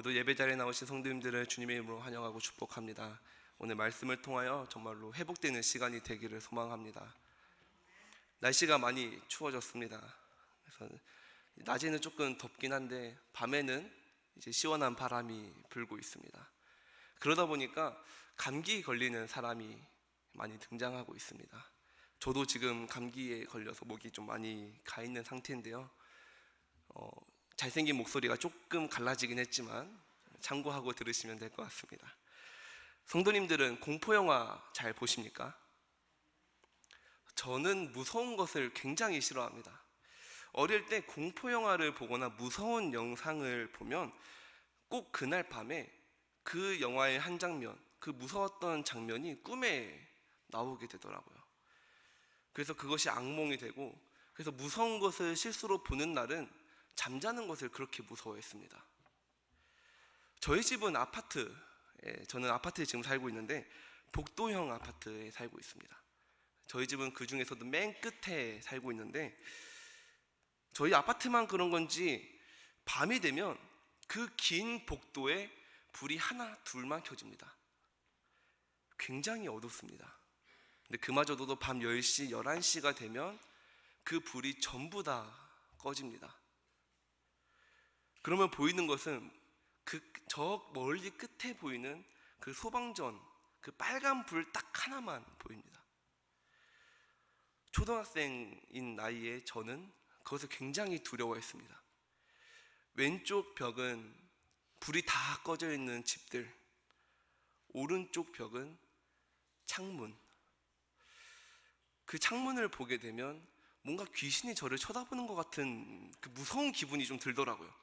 모두 예배 자리에 나오신 성도님들을 주님의 이름으로 환영하고 축복합니다. 오늘 말씀을 통하여 정말로 회복되는 시간이 되기를 소망합니다. 날씨가 많이 추워졌습니다. 그래서 낮에는 조금 덥긴 한데 밤에는 이제 시원한 바람이 불고 있습니다. 그러다 보니까 감기 걸리는 사람이 많이 등장하고 있습니다. 저도 지금 감기에 걸려서 목이 좀 많이 가 있는 상태인데요. 잘생긴 목소리가 조금 갈라지긴 했지만 참고하고 들으시면 될 것 같습니다. 성도님들은 공포영화 잘 보십니까? 저는 무서운 것을 굉장히 싫어합니다. 어릴 때 공포영화를 보거나 무서운 영상을 보면 꼭 그날 밤에 그 영화의 한 장면, 그 무서웠던 장면이 꿈에 나오게 되더라고요. 그래서 그것이 악몽이 되고, 그래서 무서운 것을 실수로 보는 날은 잠자는 것을 그렇게 무서워했습니다. 저희 집은 저는 아파트에 지금 살고 있는데 복도형 아파트에 살고 있습니다. 저희 집은 그 중에서도 맨 끝에 살고 있는데 저희 아파트만 그런 건지 밤이 되면 그 긴 복도에 불이 하나 둘만 켜집니다. 굉장히 어둡습니다. 근데 그마저도 밤 10시, 11시가 되면 그 불이 전부 다 꺼집니다. 그러면 보이는 것은 저 멀리 끝에 보이는 그 소방전, 그 빨간 불 딱 하나만 보입니다. 초등학생인 나이에 저는 그것을 굉장히 두려워했습니다. 왼쪽 벽은 불이 다 꺼져 있는 집들, 오른쪽 벽은 창문. 그 창문을 보게 되면 뭔가 귀신이 저를 쳐다보는 것 같은 그 무서운 기분이 좀 들더라고요.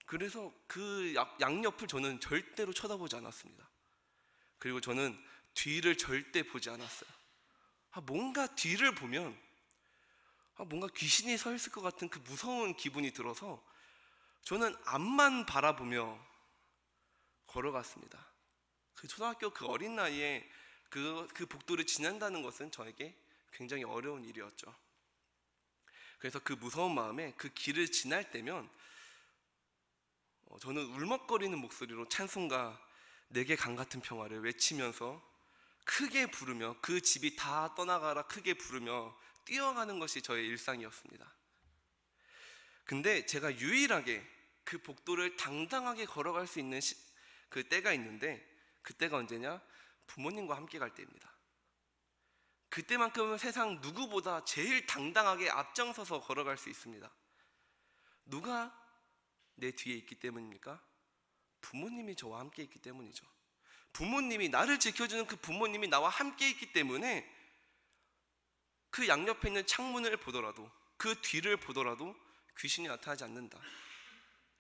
그래서 그 양옆을 저는 절대로 쳐다보지 않았습니다. 그리고 저는 뒤를 절대 보지 않았어요. 뭔가 뒤를 보면 뭔가 귀신이 서 있을 것 같은 그 무서운 기분이 들어서 저는 앞만 바라보며 걸어갔습니다. 그 초등학교 그 어린 나이에 그 복도를 지난다는 것은 저에게 굉장히 어려운 일이었죠. 그래서 그 무서운 마음에 그 길을 지날 때면 저는 울먹거리는 목소리로 찬송가 내게 강 같은 평화를 외치면서 크게 부르며 그 집이 다 떠나가라 크게 부르며 뛰어가는 것이 저의 일상이었습니다. 근데 제가 유일하게 그 복도를 당당하게 걸어갈 수 있는 그 때가 있는데 그때가 언제냐? 부모님과 함께 갈 때입니다. 그때만큼은 세상 누구보다 제일 당당하게 앞장서서 걸어갈 수 있습니다. 누가 내 뒤에 있기 때문입니까? 부모님이 저와 함께 있기 때문이죠. 부모님이 나를 지켜주는 그 부모님이 나와 함께 있기 때문에 그 양옆에 있는 창문을 보더라도 그 뒤를 보더라도 귀신이 나타나지 않는다.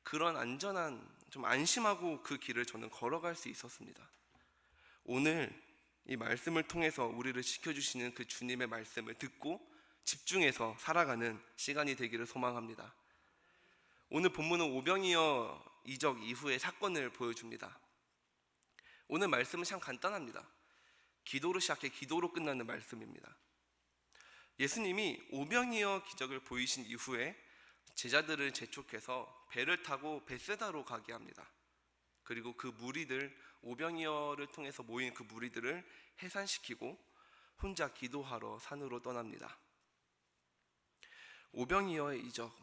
그런 안전한, 좀 안심하고 그 길을 저는 걸어갈 수 있었습니다. 오늘 이 말씀을 통해서 우리를 지켜주시는 그 주님의 말씀을 듣고 집중해서 살아가는 시간이 되기를 소망합니다. 오늘 본문은 오병이어 이적 이후의 사건을 보여줍니다. 오늘 말씀은 참 간단합니다. 기도로 시작해 기도로 끝나는 말씀입니다. 예수님이 오병이어 기적을 보이신 이후에 제자들을 재촉해서 배를 타고 벳세다로 가게 합니다. 그리고 그 무리들, 오병이어를 통해서 모인 그 무리들을 해산시키고 혼자 기도하러 산으로 떠납니다. 오병이어의 이적,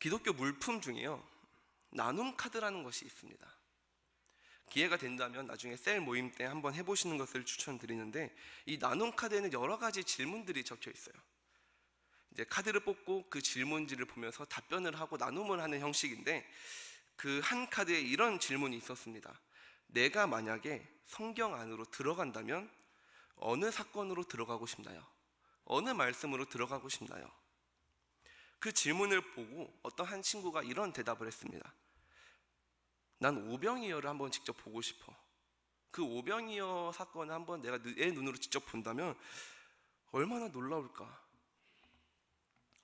기독교 물품 중에요 나눔 카드라는 것이 있습니다. 기회가 된다면 나중에 셀 모임 때 한번 해보시는 것을 추천드리는데 이 나눔 카드에는 여러 가지 질문들이 적혀 있어요. 이제 카드를 뽑고 그 질문지를 보면서 답변을 하고 나눔을 하는 형식인데 그 한 카드에 이런 질문이 있었습니다. 내가 만약에 성경 안으로 들어간다면 어느 사건으로 들어가고 싶나요? 어느 말씀으로 들어가고 싶나요? 그 질문을 보고 어떤 한 친구가 이런 대답을 했습니다. 난 오병이어를 한번 직접 보고 싶어. 그 오병이어 사건을 한번 내가 내 눈으로 직접 본다면 얼마나 놀라울까.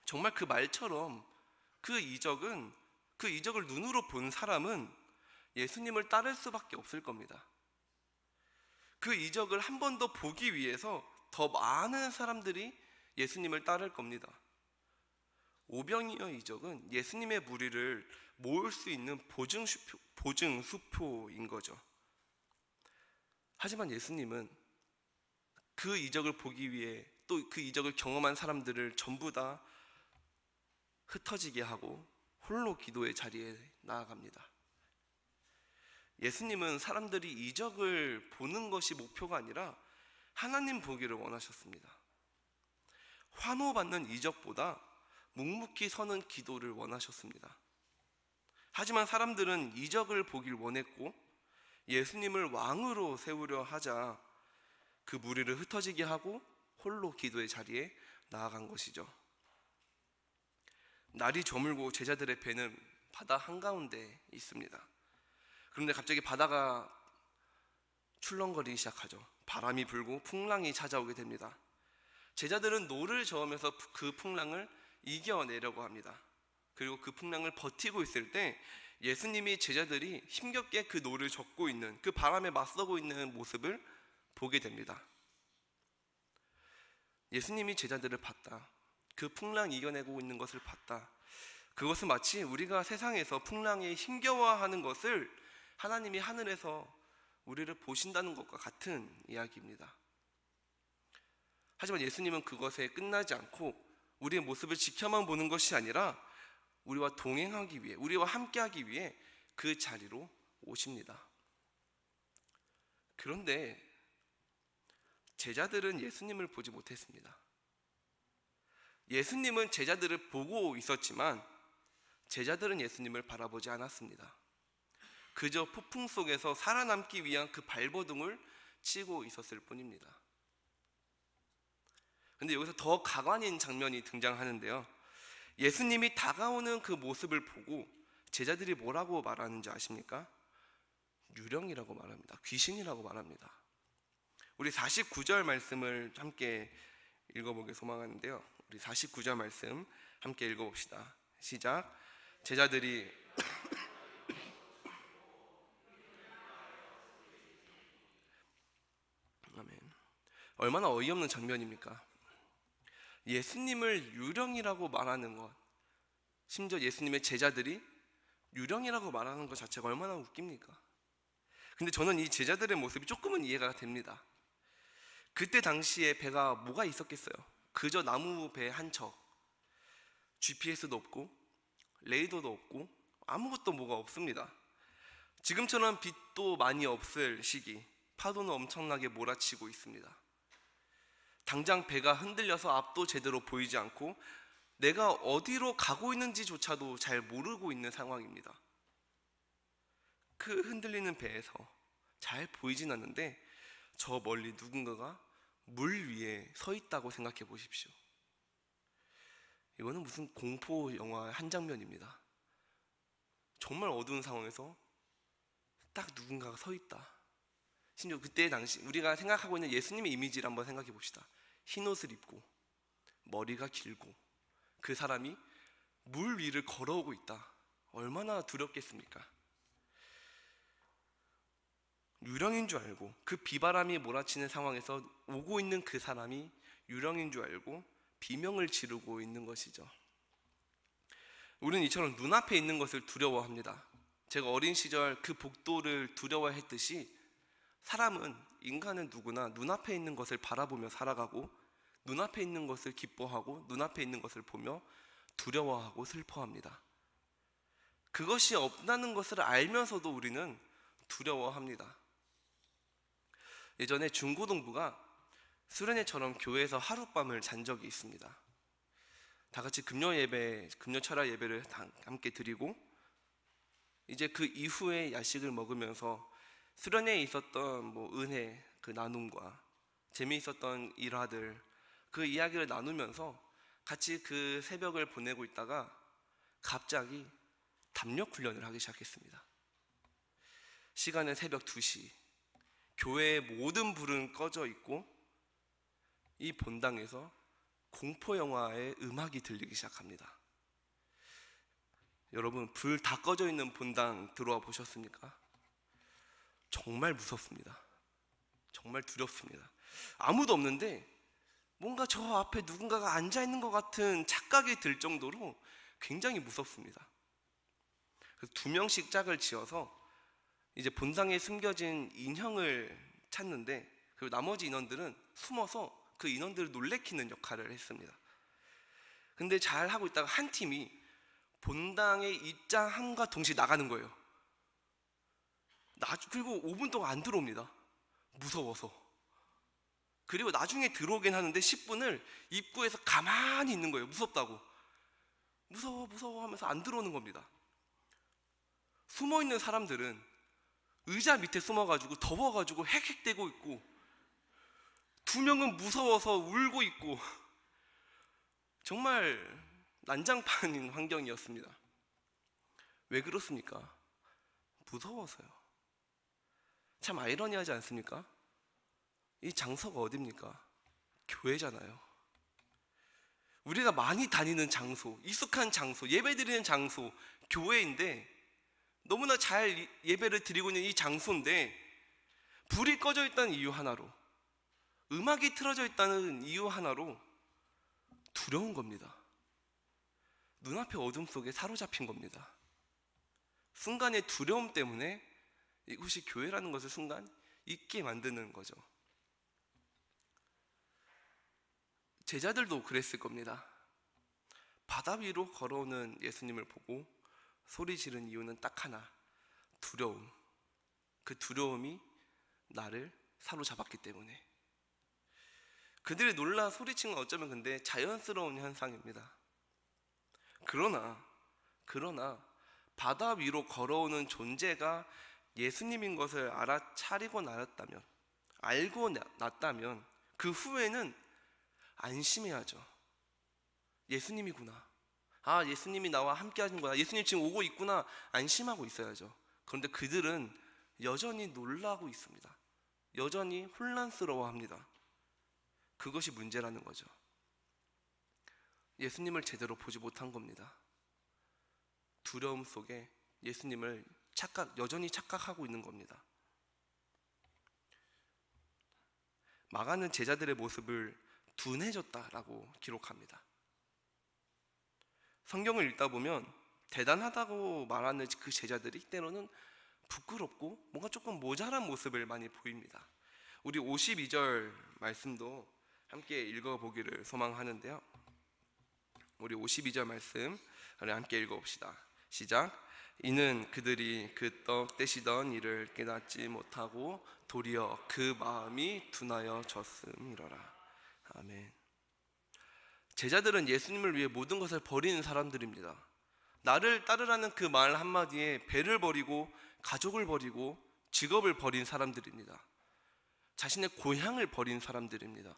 정말 그 말처럼 그 이적을 눈으로 본 사람은 예수님을 따를 수밖에 없을 겁니다. 그 이적을 한 번 더 보기 위해서 더 많은 사람들이 예수님을 따를 겁니다. 오병이어 이적은 예수님의 무리를 모을 수 있는 보증수표인 거죠. 하지만 예수님은 그 이적을 보기 위해 또 그 이적을 경험한 사람들을 전부 다 흩어지게 하고 홀로 기도의 자리에 나아갑니다. 예수님은 사람들이 이적을 보는 것이 목표가 아니라 하나님 보기를 원하셨습니다. 환호받는 이적보다 묵묵히 서는 기도를 원하셨습니다. 하지만 사람들은 이적을 보길 원했고 예수님을 왕으로 세우려 하자 그 무리를 흩어지게 하고 홀로 기도의 자리에 나아간 것이죠. 날이 저물고 제자들의 배는 바다 한가운데 있습니다. 그런데 갑자기 바다가 출렁거리기 시작하죠. 바람이 불고 풍랑이 찾아오게 됩니다. 제자들은 노를 저으면서 그 풍랑을 이겨내려고 합니다. 그리고 그 풍랑을 버티고 있을 때 예수님이 제자들이 힘겹게 그 노를 젓고 있는, 그 바람에 맞서고 있는 모습을 보게 됩니다. 예수님이 제자들을 봤다. 그 풍랑 이겨내고 있는 것을 봤다. 그것은 마치 우리가 세상에서 풍랑에 힘겨워하는 것을 하나님이 하늘에서 우리를 보신다는 것과 같은 이야기입니다. 하지만 예수님은 그것에 끝나지 않고 우리의 모습을 지켜만 보는 것이 아니라 우리와 동행하기 위해, 우리와 함께하기 위해 그 자리로 오십니다. 그런데 제자들은 예수님을 보지 못했습니다. 예수님은 제자들을 보고 있었지만 제자들은 예수님을 바라보지 않았습니다. 그저 폭풍 속에서 살아남기 위한 그 발버둥을 치고 있었을 뿐입니다. 그런데 여기서 더 가관인 장면이 등장하는데요. 예수님이 다가오는 그 모습을 보고 제자들이 뭐라고 말하는지 아십니까? 유령이라고 말합니다. 귀신이라고 말합니다. 우리 49절 말씀을 함께 읽어보길 소망하는데요. 우리 49절 말씀 함께 읽어봅시다. 시작. 제자들이 아멘. 얼마나 어이없는 장면입니까? 예수님을 유령이라고 말하는 것, 심지어 예수님의 제자들이 유령이라고 말하는 것 자체가 얼마나 웃깁니까? 근데 저는 이 제자들의 모습이 조금은 이해가 됩니다. 그때 당시에 배가 뭐가 있었겠어요? 그저 나무 배 한 척, GPS도 없고 레이더도 없고 아무것도 뭐가 없습니다. 지금처럼 빛도 많이 없을 시기, 파도는 엄청나게 몰아치고 있습니다. 당장 배가 흔들려서 앞도 제대로 보이지 않고 내가 어디로 가고 있는지조차도 잘 모르고 있는 상황입니다. 그 흔들리는 배에서 잘 보이진 않는데 저 멀리 누군가가 물 위에 서 있다고 생각해 보십시오. 이거는 무슨 공포 영화의 한 장면입니다. 정말 어두운 상황에서 딱 누군가가 서 있다. 심지어 그때 당시 우리가 생각하고 있는 예수님의 이미지를 한번 생각해 봅시다. 흰 옷을 입고 머리가 길고 그 사람이 물 위를 걸어오고 있다. 얼마나 두렵겠습니까? 유령인 줄 알고 그 비바람이 몰아치는 상황에서 오고 있는 그 사람이 유령인 줄 알고 비명을 지르고 있는 것이죠. 우리는 이처럼 눈앞에 있는 것을 두려워합니다. 제가 어린 시절 그 복도를 두려워했듯이 사람은, 인간은 누구나 눈앞에 있는 것을 바라보며 살아가고 눈앞에 있는 것을 기뻐하고 눈앞에 있는 것을 보며 두려워하고 슬퍼합니다. 그것이 없다는 것을 알면서도 우리는 두려워합니다. 예전에 중고등부가 수련회처럼 교회에서 하룻밤을 잔 적이 있습니다. 다 같이 금요 철야 예배를 함께 드리고 이제 그 이후에 야식을 먹으면서 수련회에 있었던 은혜, 그 나눔과 재미있었던 일화들, 그 이야기를 나누면서 같이 그 새벽을 보내고 있다가 갑자기 담력 훈련을 하기 시작했습니다. 시간은 새벽 2시. 교회의 모든 불은 꺼져 있고 이 본당에서 공포 영화의 음악이 들리기 시작합니다. 여러분, 불 다 꺼져 있는 본당 들어와 보셨습니까? 정말 무섭습니다. 정말 두렵습니다. 아무도 없는데 뭔가 저 앞에 누군가가 앉아 있는 것 같은 착각이 들 정도로 굉장히 무섭습니다. 그래서 2명씩 짝을 지어서 이제 본당에 숨겨진 인형을 찾는데, 그리고 나머지 인원들은 숨어서 그 인원들을 놀래키는 역할을 했습니다. 근데 잘 하고 있다가 한 팀이 본당에 입장함과 동시에 나가는 거예요. 그리고 5분 동안 안 들어옵니다. 무서워서. 그리고 나중에 들어오긴 하는데 10분을 입구에서 가만히 있는 거예요. 무섭다고. 무서워 무서워 하면서 안 들어오는 겁니다. 숨어있는 사람들은 의자 밑에 숨어가지고 더워가지고 헥헥대고 있고, 2명은 무서워서 울고 있고, 정말 난장판인 환경이었습니다. 왜 그렇습니까? 무서워서요. 참 아이러니하지 않습니까? 이 장소가 어딥니까? 교회잖아요. 우리가 많이 다니는 장소, 익숙한 장소, 예배드리는 장소, 교회인데, 너무나 잘 예배를 드리고 있는 이 장소인데 불이 꺼져 있다는 이유 하나로, 음악이 틀어져 있다는 이유 하나로 두려운 겁니다. 눈앞의 어둠 속에 사로잡힌 겁니다. 순간의 두려움 때문에 이곳이 교회라는 것을 순간 잊게 만드는 거죠. 제자들도 그랬을 겁니다. 바다 위로 걸어오는 예수님을 보고 소리 지른 이유는 딱 하나, 두려움. 그 두려움이 나를 사로잡았기 때문에. 그들이 놀라 소리친 건 어쩌면 근데 자연스러운 현상입니다. 그러나 바다 위로 걸어오는 존재가 예수님인 것을 알아차리고 나왔다면, 알고 났다면 그 후에는 안심해야죠. 예수님이구나. 아, 예수님이 나와 함께 하는구나. 예수님 지금 오고 있구나. 안심하고 있어야죠. 그런데 그들은 여전히 놀라고 있습니다. 여전히 혼란스러워합니다. 그것이 문제라는 거죠. 예수님을 제대로 보지 못한 겁니다. 두려움 속에 예수님을 여전히 착각하고 있는 겁니다. 마가는 제자들의 모습을 둔해졌다라고 기록합니다. 성경을 읽다 보면 대단하다고 말하는 그 제자들이 때로는 부끄럽고 뭔가 조금 모자란 모습을 많이 보입니다. 우리 52절 말씀도 함께 읽어보기를 소망하는데요. 우리 52절 말씀 함께 읽어봅시다. 시작. 이는 그들이 그 떡 떼시던 일을 깨닫지 못하고 도리어 그 마음이 둔하여 졌음이로라. 아멘. 제자들은 예수님을 위해 모든 것을 버리는 사람들입니다. 나를 따르라는 그 말 한마디에 배를 버리고 가족을 버리고 직업을 버린 사람들입니다. 자신의 고향을 버린 사람들입니다.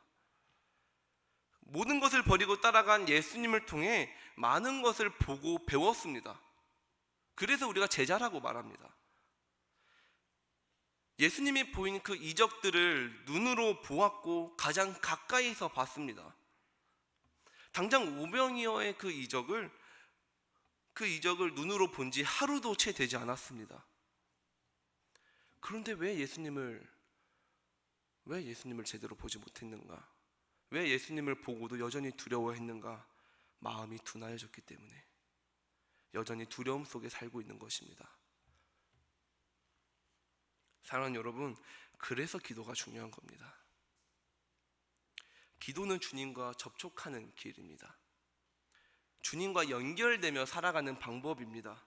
모든 것을 버리고 따라간 예수님을 통해 많은 것을 보고 배웠습니다. 그래서 우리가 제자라고 말합니다. 예수님이 보인 그 이적들을 눈으로 보았고 가장 가까이서 봤습니다. 당장 오병이어의 그 이적을 눈으로 본 지 하루도 채 되지 않았습니다. 그런데 왜 예수님을 제대로 보지 못했는가? 왜 예수님을 보고도 여전히 두려워했는가? 마음이 둔하여졌기 때문에, 여전히 두려움 속에 살고 있는 것입니다. 사랑하는 여러분, 그래서 기도가 중요한 겁니다. 기도는 주님과 접촉하는 길입니다. 주님과 연결되며 살아가는 방법입니다.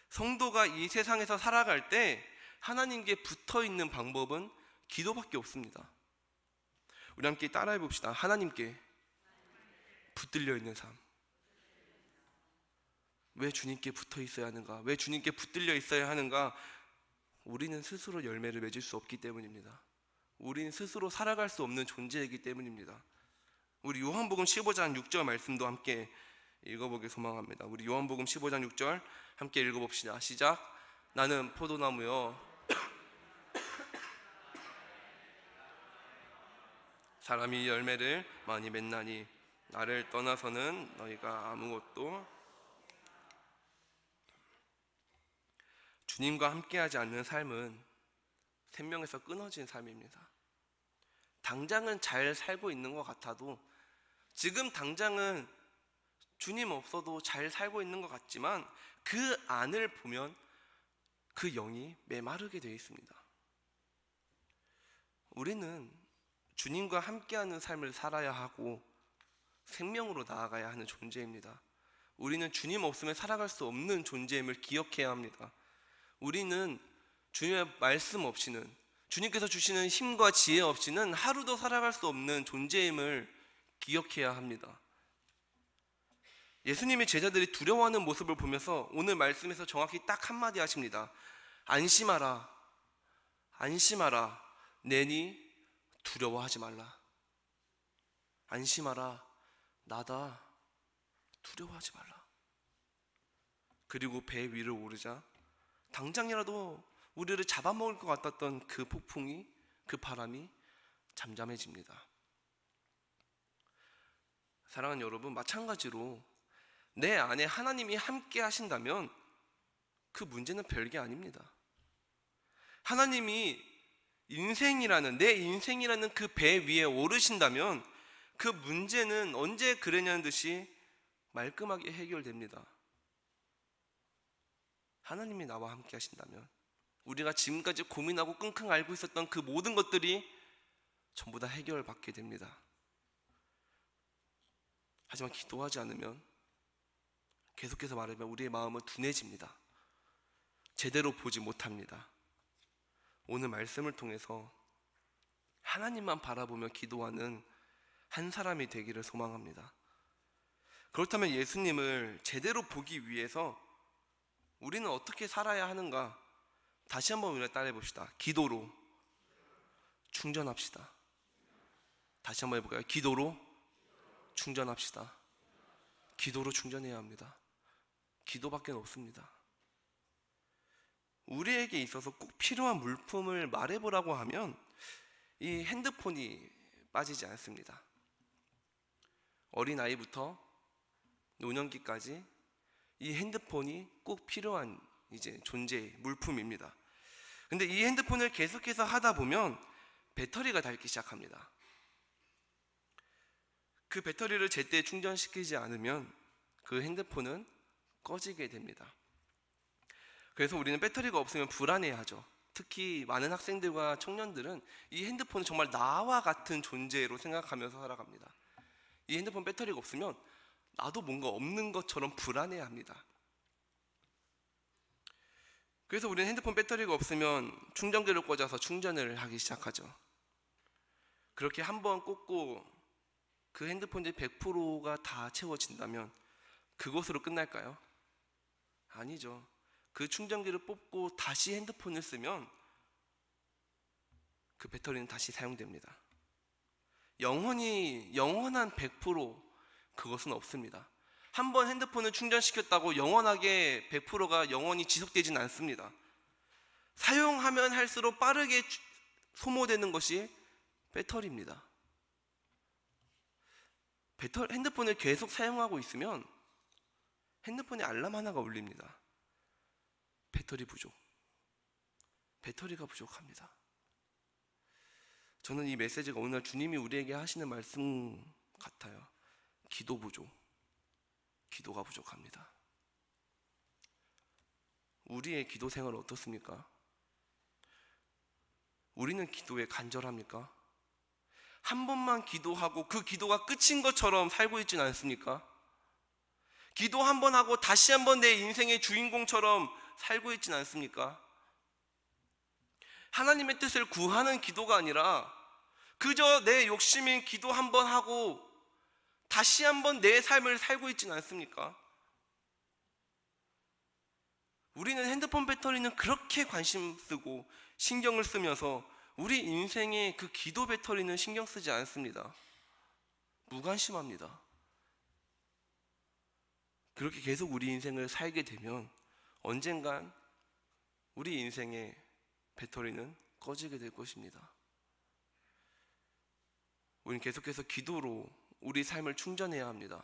성도가 이 세상에서 살아갈 때 하나님께 붙어있는 방법은 기도밖에 없습니다. 우리 함께 따라해 봅시다. 하나님께 붙들려 있는 삶. 왜 주님께 붙어 있어야 하는가? 왜 주님께 붙들려 있어야 하는가? 우리는 스스로 열매를 맺을 수 없기 때문입니다. 우리는 스스로 살아갈 수 없는 존재이기 때문입니다. 우리 요한복음 15장 6절 말씀도 함께 읽어보길 소망합니다. 우리 요한복음 15장 6절 함께 읽어봅시다. 시작. 나는 포도나무요 사람이 열매를 많이 맺나니 나를 떠나서는 너희가 아무것도. 주님과 함께하지 않는 삶은 생명에서 끊어진 삶입니다. 당장은 잘 살고 있는 것 같아도 지금 당장은 주님 없어도 잘 살고 있는 것 같지만 그 안을 보면 그 영이 메마르게 되어 있습니다. 우리는 주님과 함께하는 삶을 살아야 하고 생명으로 나아가야 하는 존재입니다. 우리는 주님 없으면 살아갈 수 없는 존재임을 기억해야 합니다. 우리는 주님의 말씀 없이는, 주님께서 주시는 힘과 지혜 없이는 하루도 살아갈 수 없는 존재임을 기억해야 합니다. 예수님의 제자들이 두려워하는 모습을 보면서 오늘 말씀에서 정확히 딱 한마디 하십니다. 안심하라, 안심하라, 내니 두려워하지 말라. 안심하라, 나다, 두려워하지 말라. 그리고 배 위를 오르자 당장이라도 우리를 잡아먹을 것 같았던 그 폭풍이, 그 바람이 잠잠해집니다. 사랑하는 여러분, 마찬가지로 내 안에 하나님이 함께 하신다면 그 문제는 별게 아닙니다. 하나님이 인생이라는, 내 인생이라는 그 배 위에 오르신다면 그 문제는 언제 그랬냐는 듯이 말끔하게 해결됩니다. 하나님이 나와 함께 하신다면 우리가 지금까지 고민하고 끙끙 앓고 있었던 그 모든 것들이 전부 다 해결받게 됩니다. 하지만 기도하지 않으면, 계속해서 말하면 우리의 마음은 둔해집니다. 제대로 보지 못합니다. 오늘 말씀을 통해서 하나님만 바라보며 기도하는 한 사람이 되기를 소망합니다. 그렇다면 예수님을 제대로 보기 위해서 우리는 어떻게 살아야 하는가? 다시 한번 우리가 따라해 봅시다. 기도로 충전합시다. 다시 한번 해볼까요? 기도로 충전합시다. 기도로 충전해야 합니다. 기도밖에 없습니다. 우리에게 있어서 꼭 필요한 물품을 말해보라고 하면 이 핸드폰이 빠지지 않습니다. 어린아이부터 노년기까지 이 핸드폰이 꼭 필요한 이제 존재의 물품입니다. 근데 이 핸드폰을 계속해서 하다 보면 배터리가 닳기 시작합니다. 그 배터리를 제때 충전시키지 않으면 그 핸드폰은 꺼지게 됩니다. 그래서 우리는 배터리가 없으면 불안해하죠. 특히 많은 학생들과 청년들은 이 핸드폰을 정말 나와 같은 존재로 생각하면서 살아갑니다. 이 핸드폰 배터리가 없으면 나도 뭔가 없는 것처럼 불안해합니다. 그래서 우리는 핸드폰 배터리가 없으면 충전기를 꽂아서 충전을 하기 시작하죠. 그렇게 한번 꽂고 그 핸드폰의 100%가 다 채워진다면 그것으로 끝날까요? 아니죠. 그 충전기를 뽑고 다시 핸드폰을 쓰면 그 배터리는 다시 사용됩니다. 영원한 100% 그것은 없습니다. 한번 핸드폰을 충전시켰다고 영원하게 100%가 영원히 지속되지는 않습니다. 사용하면 할수록 빠르게 소모되는 것이 배터리입니다. 핸드폰을 계속 사용하고 있으면 핸드폰에 알람 하나가 울립니다. 배터리 부족. 배터리가 부족합니다. 저는 이 메시지가 오늘 주님이 우리에게 하시는 말씀 같아요. 기도 부족. 기도가 부족합니다. 우리의 기도 생활은 어떻습니까? 우리는 기도에 간절합니까? 한 번만 기도하고 그 기도가 끝인 것처럼 살고 있지는 않습니까? 기도 한 번 하고 다시 한 번 내 인생의 주인공처럼 살고 있지는 않습니까? 하나님의 뜻을 구하는 기도가 아니라 그저 내 욕심인 기도 한 번 하고 다시 한 번 내 삶을 살고 있지는 않습니까? 우리는 핸드폰 배터리는 그렇게 관심 쓰고 신경을 쓰면서 우리 인생의 그 기도 배터리는 신경 쓰지 않습니다. 무관심합니다. 그렇게 계속 우리 인생을 살게 되면 언젠간 우리 인생의 배터리는 꺼지게 될 것입니다. 우리는 계속해서 기도로 우리 삶을 충전해야 합니다.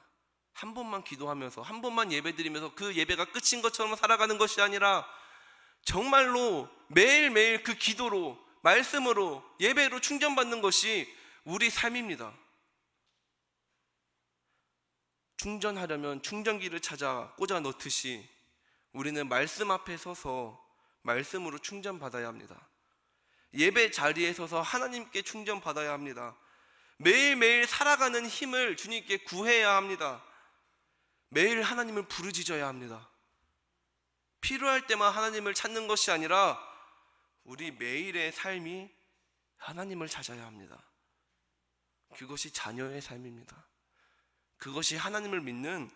한 번만 기도하면서 한 번만 예배드리면서 그 예배가 끝인 것처럼 살아가는 것이 아니라 정말로 매일매일 그 기도로, 말씀으로, 예배로 충전받는 것이 우리 삶입니다. 충전하려면 충전기를 찾아 꽂아 넣듯이 우리는 말씀 앞에 서서 말씀으로 충전받아야 합니다. 예배 자리에 서서 하나님께 충전받아야 합니다. 매일매일 살아가는 힘을 주님께 구해야 합니다. 매일 하나님을 부르짖어야 합니다. 필요할 때만 하나님을 찾는 것이 아니라 우리 매일의 삶이 하나님을 찾아야 합니다. 그것이 자녀의 삶입니다. 그것이 하나님을 믿는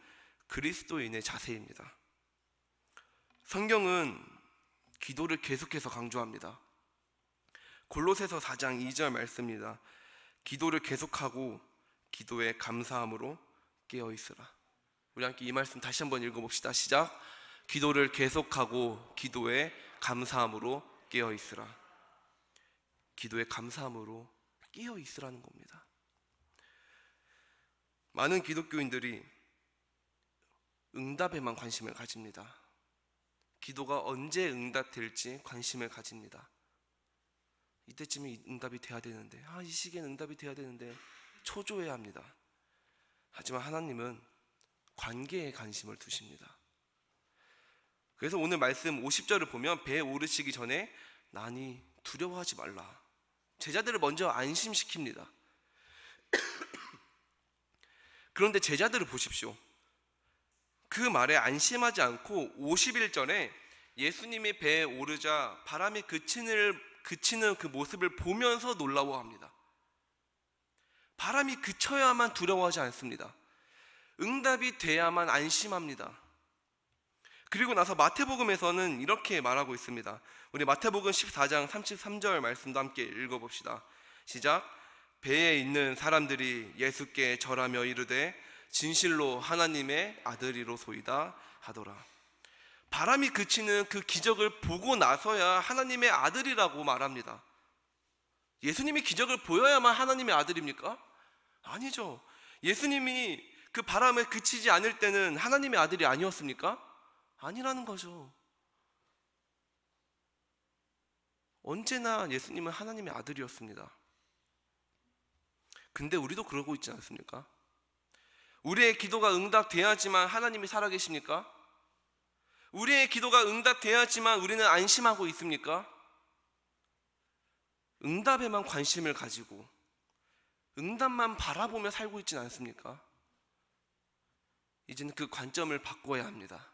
그리스도인의 자세입니다. 성경은 기도를 계속해서 강조합니다. 골로새서 4장 2절 말씀입니다. 기도를 계속하고 기도에 감사함으로 깨어있으라. 우리 함께 이 말씀 다시 한번 읽어봅시다. 시작. 기도를 계속하고 기도에 감사함으로 깨어있으라. 기도에 감사함으로 깨어있으라는 겁니다. 많은 기독교인들이 응답에만 관심을 가집니다. 기도가 언제 응답될지 관심을 가집니다. 이때쯤에 응답이 돼야 되는데, 이 시기엔 응답이 돼야 되는데 초조해야 합니다. 하지만 하나님은 관계에 관심을 두십니다. 그래서 오늘 말씀 50절을 보면 배에 오르시기 전에 나니 두려워하지 말라. 제자들을 먼저 안심시킵니다. 그런데 제자들을 보십시오. 그 말에 안심하지 않고 51절에 예수님이 배에 오르자 바람이 그치는 그 모습을 보면서 놀라워합니다. 바람이 그쳐야만 두려워하지 않습니다. 응답이 돼야만 안심합니다. 그리고 나서 마태복음에서는 이렇게 말하고 있습니다. 우리 마태복음 14장 33절 말씀도 함께 읽어봅시다. 시작. 배에 있는 사람들이 예수께 절하며 이르되 진실로 하나님의 아들이로소이다 하더라. 바람이 그치는 그 기적을 보고 나서야 하나님의 아들이라고 말합니다. 예수님이 기적을 보여야만 하나님의 아들입니까? 아니죠. 예수님이 그 바람에 그치지 않을 때는 하나님의 아들이 아니었습니까? 아니라는 거죠. 언제나 예수님은 하나님의 아들이었습니다. 근데 우리도 그러고 있지 않습니까? 우리의 기도가 응답돼야지만 하나님이 살아계십니까? 우리의 기도가 응답돼야지만 우리는 안심하고 있습니까? 응답에만 관심을 가지고 응답만 바라보며 살고 있지는 않습니까? 이제는 그 관점을 바꿔야 합니다.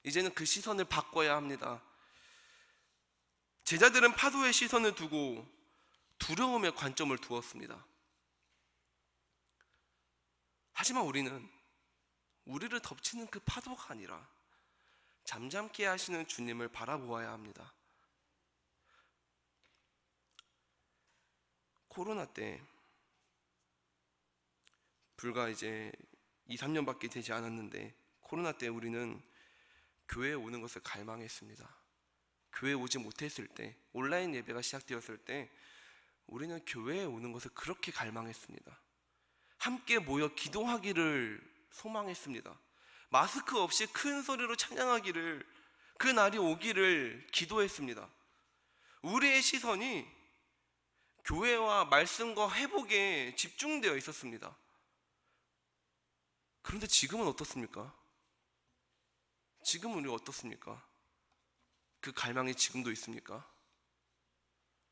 이제는 그 시선을 바꿔야 합니다. 제자들은 파도의 시선을 두고 두려움의 관점을 두었습니다. 하지만 우리는 우리를 덮치는 그 파도가 아니라 잠잠케 하시는 주님을 바라보아야 합니다. 코로나 때 불과 이제 2, 3년밖에 되지 않았는데 코로나 때 우리는 교회에 오는 것을 갈망했습니다. 교회에 오지 못했을 때, 온라인 예배가 시작되었을 때 우리는 교회에 오는 것을 그렇게 갈망했습니다. 함께 모여 기도하기를 소망했습니다. 마스크 없이 큰 소리로 찬양하기를, 그 날이 오기를 기도했습니다. 우리의 시선이 교회와 말씀과 회복에 집중되어 있었습니다. 그런데 지금은 어떻습니까? 지금은 우리 어떻습니까? 그 갈망이 지금도 있습니까?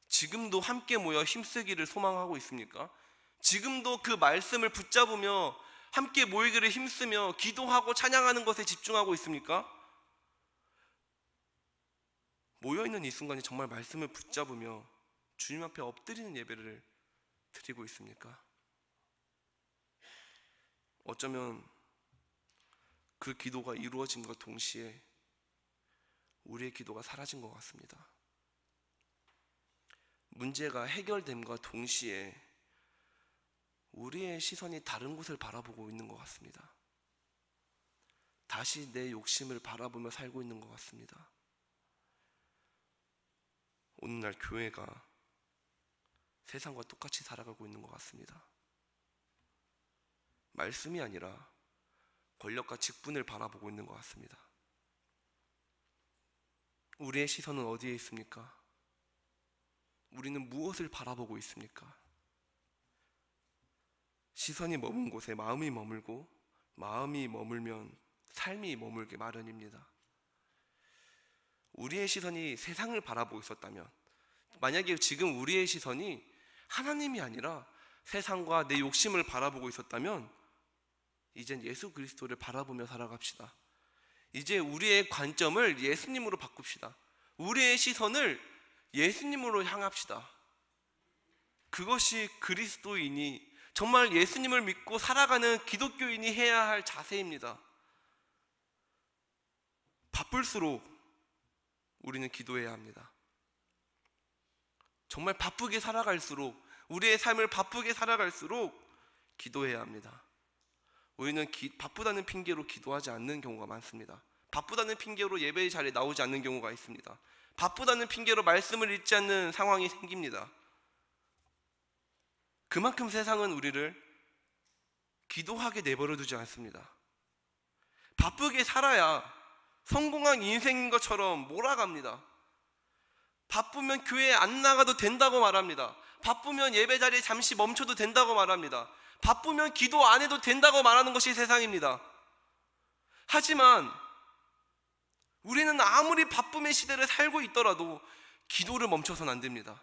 지금도 함께 모여 힘쓰기를 소망하고 있습니까? 지금도 그 말씀을 붙잡으며 함께 모이기를 힘쓰며 기도하고 찬양하는 것에 집중하고 있습니까? 모여있는 이 순간이 정말 말씀을 붙잡으며 주님 앞에 엎드리는 예배를 드리고 있습니까? 어쩌면 그 기도가 이루어짐과 동시에 우리의 기도가 사라진 것 같습니다. 문제가 해결됨과 동시에 우리의 시선이 다른 곳을 바라보고 있는 것 같습니다. 다시 내 욕심을 바라보며 살고 있는 것 같습니다. 오늘날 교회가 세상과 똑같이 살아가고 있는 것 같습니다. 말씀이 아니라 권력과 직분을 바라보고 있는 것 같습니다. 우리의 시선은 어디에 있습니까? 우리는 무엇을 바라보고 있습니까? 시선이 머문 곳에 마음이 머물고 마음이 머물면 삶이 머물게 마련입니다. 우리의 시선이 세상을 바라보고 있었다면, 만약에 지금 우리의 시선이 하나님이 아니라 세상과 내 욕심을 바라보고 있었다면, 이젠 예수 그리스도를 바라보며 살아갑시다. 이제 우리의 관점을 예수님으로 바꿉시다. 우리의 시선을 예수님으로 향합시다. 그것이 그리스도인이, 정말 예수님을 믿고 살아가는 기독교인이 해야 할 자세입니다. 바쁠수록 우리는 기도해야 합니다. 정말 바쁘게 살아갈수록, 우리의 삶을 바쁘게 살아갈수록 기도해야 합니다. 우리는 바쁘다는 핑계로 기도하지 않는 경우가 많습니다. 바쁘다는 핑계로 예배 자리에 나오지 않는 경우가 있습니다. 바쁘다는 핑계로 말씀을 읽지 않는 상황이 생깁니다. 그만큼 세상은 우리를 기도하게 내버려 두지 않습니다. 바쁘게 살아야 성공한 인생인 것처럼 몰아갑니다. 바쁘면 교회에 안 나가도 된다고 말합니다. 바쁘면 예배 자리에 잠시 멈춰도 된다고 말합니다. 바쁘면 기도 안 해도 된다고 말하는 것이 세상입니다. 하지만 우리는 아무리 바쁨의 시대를 살고 있더라도 기도를 멈춰서는 안 됩니다.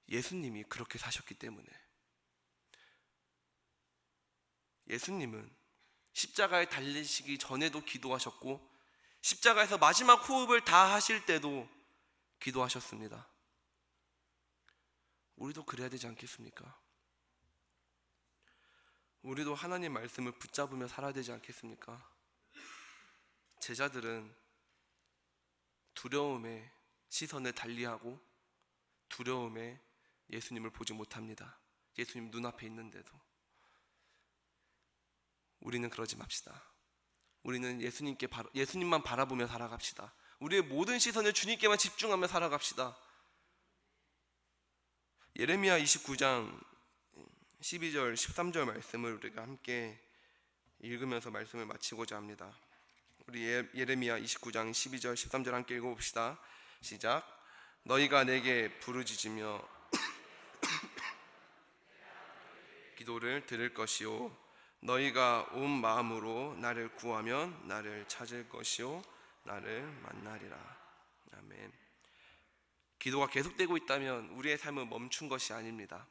예수님이 그렇게 사셨기 때문에. 예수님은 십자가에 달리시기 전에도 기도하셨고, 십자가에서 마지막 호흡을 다 하실 때도 기도하셨습니다. 우리도 그래야 되지 않겠습니까? 우리도 하나님 말씀을 붙잡으며 살아야 되지 않겠습니까? 제자들은 두려움에 시선을 달리하고 두려움에 예수님을 보지 못합니다. 예수님 눈앞에 있는데도. 우리는 그러지 맙시다. 우리는 예수님만 바라보며 살아갑시다. 우리의 모든 시선을 주님께만 집중하며 살아갑시다. 예레미야 29장 12절 13절 말씀을 우리가 함께 읽으면서 말씀을 마치고자 합니다. 우리 예레미야 29장 12절 13절 함께 읽어봅시다. 시작. 너희가 내게 부르짖으며 기도를 들을 것이요, 너희가 온 마음으로 나를 구하면 나를 찾을 것이요, 나를 만나리라. 아멘. 기도가 계속되고 있다면 우리의 삶은 멈춘 것이 아닙니다.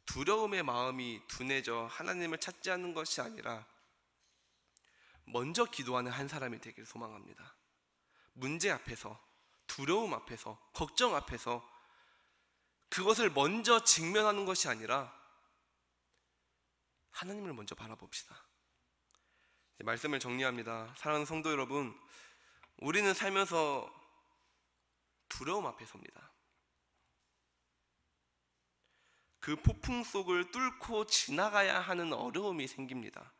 두려움의 마음이 둔해져 하나님을 찾지 않는 것이 아니라 먼저 기도하는 한 사람이 되기를 소망합니다. 문제 앞에서, 두려움 앞에서, 걱정 앞에서 그것을 먼저 직면하는 것이 아니라 하나님을 먼저 바라봅시다. 말씀을 정리합니다. 사랑하는 성도 여러분, 우리는 살면서 두려움 앞에 섭니다. 그 폭풍 속을 뚫고 지나가야 하는 어려움이 생깁니다.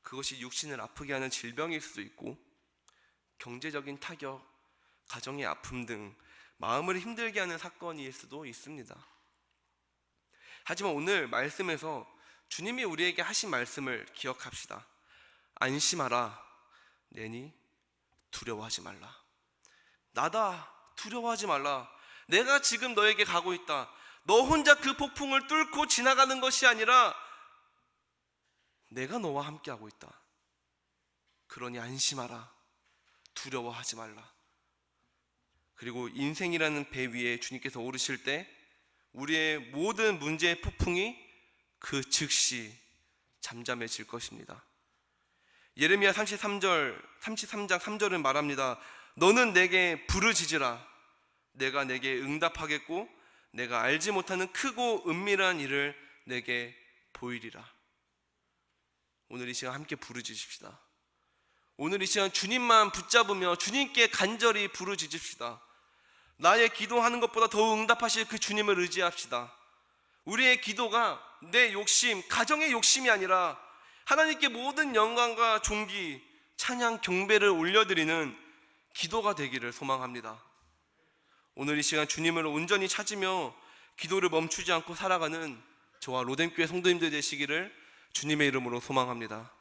그것이 육신을 아프게 하는 질병일 수도 있고, 경제적인 타격, 가정의 아픔 등 마음을 힘들게 하는 사건일 수도 있습니다. 하지만 오늘 말씀에서 주님이 우리에게 하신 말씀을 기억합시다. 안심하라, 내니 두려워하지 말라. 나다, 두려워하지 말라. 내가 지금 너에게 가고 있다. 너 혼자 그 폭풍을 뚫고 지나가는 것이 아니라 내가 너와 함께하고 있다. 그러니 안심하라, 두려워하지 말라. 그리고 인생이라는 배 위에 주님께서 오르실 때 우리의 모든 문제의 폭풍이 그 즉시 잠잠해질 것입니다. 예레미야 33장 3절은 말합니다. 너는 내게 부르짖으라. 내가 내게 응답하겠고 내가 알지 못하는 크고 은밀한 일을 내게 보이리라. 오늘 이 시간 함께 부르짖읍시다. 오늘 이 시간 주님만 붙잡으며 주님께 간절히 부르짖읍시다. 나의 기도하는 것보다 더 응답하실 그 주님을 의지합시다. 우리의 기도가 내 욕심, 가정의 욕심이 아니라 하나님께 모든 영광과 존귀, 찬양, 경배를 올려드리는 기도가 되기를 소망합니다. 오늘 이 시간 주님을 온전히 찾으며 기도를 멈추지 않고 살아가는 저와 로뎀교회 성도님들 되시기를 주님의 이름으로 소망합니다.